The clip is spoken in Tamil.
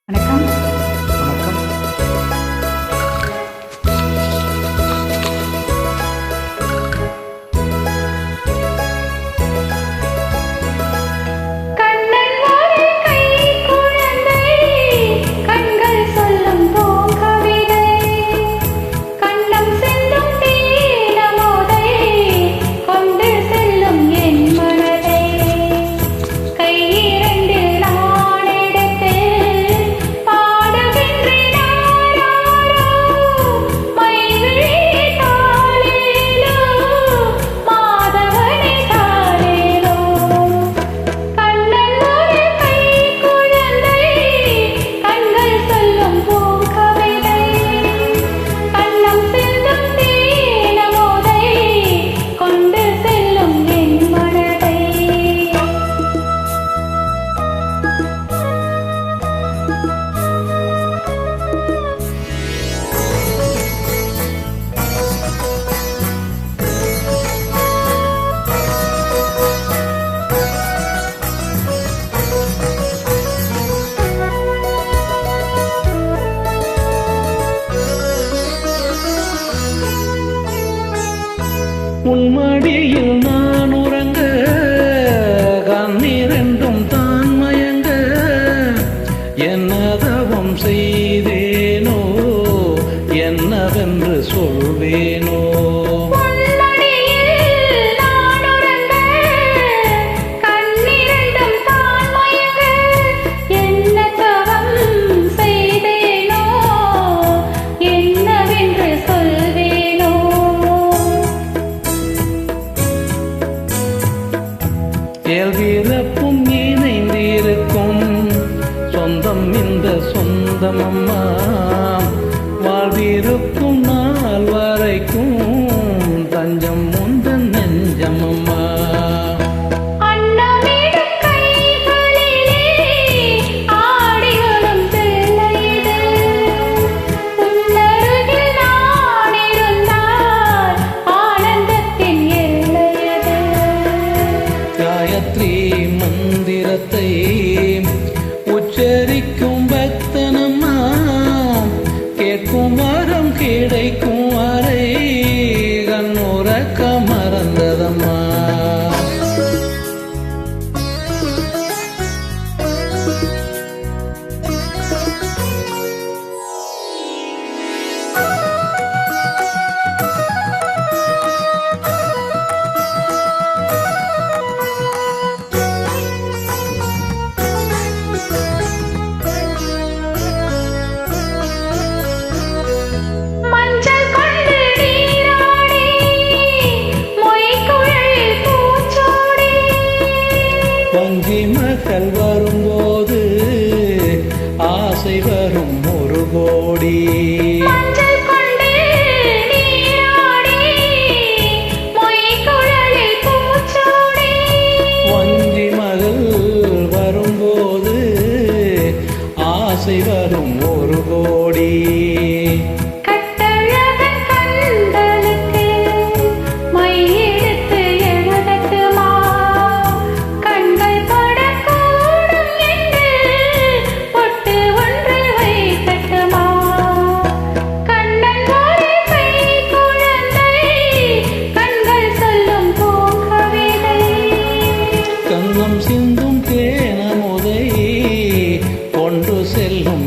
வணக்கம். வணக்கம். கண்ணன் ஒரு கைக்குழந்தை, கண்கள் சொல்லும் பூங்கவிதை, கண்ணம் சிந்தும் தீனமோதை, கொண்டு செல்லும் என் மனதை. கையிரண்டில் நான் எடுத்து பாடுகின்றேன் ஆராரோ, மைவிழி தாளேலோ, மாதவனே தாளேலோ. கண்ணன் ஒரு கைக்குழந்தை, கண்கள் சொல்லும் பூங்கவிதை, கண்ணம் சிந்தும் தீனமோதை, கொண்டு செல்லும் என் மனதை. உன்மடியில் நான் உறங்க, கண்ணீரெண்டும் தான் மயங்க, என்னதவம் செய்தேனோ, என்னவென்று சொல்வேனோ. உன்மடியில் நான் உறங்க, கண்ணிரண்டும் தான் மயங்க, என்ன தவம் செய்தேனோ, என்னவென்று சொல்வேனோ. ஏழ்விறப்பும் இணைந்திருக்கும் சொந்தம் இந்த சொந்தமம்மா, வாழ்விருக்கும் நாள் வரைக்கும் தஞ்சம் உந்தன் நெஞ்சமம்மா. அன்னமிடும் கைகளிலே ஆடிவரும் பிள்ளையிது, உன்னருகில் நான் இருந்தால் ஆனந்தத்தின் எல்லையது. காயத்ரி மந்திரத்தை உச்சரிக்கும் பக்தனம்மா, கேட்கும் வரம் கிடைக்கும் வரை கண்ணுறக்க மறந்ததம்மா. மஞ்சள் கொண்டு நீராடி, மொய்க்குழலில் பூச்சூடி, வங்கி மகள் வரும்போது ஆசை வரும் ஒரு கோடி. மஞ்சள் கொண்டு நீராடி, மொய்க்குழலில் பூச்சூடி, வஞ்சி மகள் வரும்போது ஆசை வரும் ஒரு கோடி. கட்டழகன் கண்களுக்கு மையெடுத்து எழுதட்டுமா, கண்கள் படக்கூடும் என்று பொட்டு ஒன்று வைக்கட்டுமா. கண்ணன் ஒரு கைக்குழந்தை, கண்கள் சொல்லும் பூங்கவிதை, கண்ணம் சிந்தும் தேனமுதை, கொண்டு செல்லும்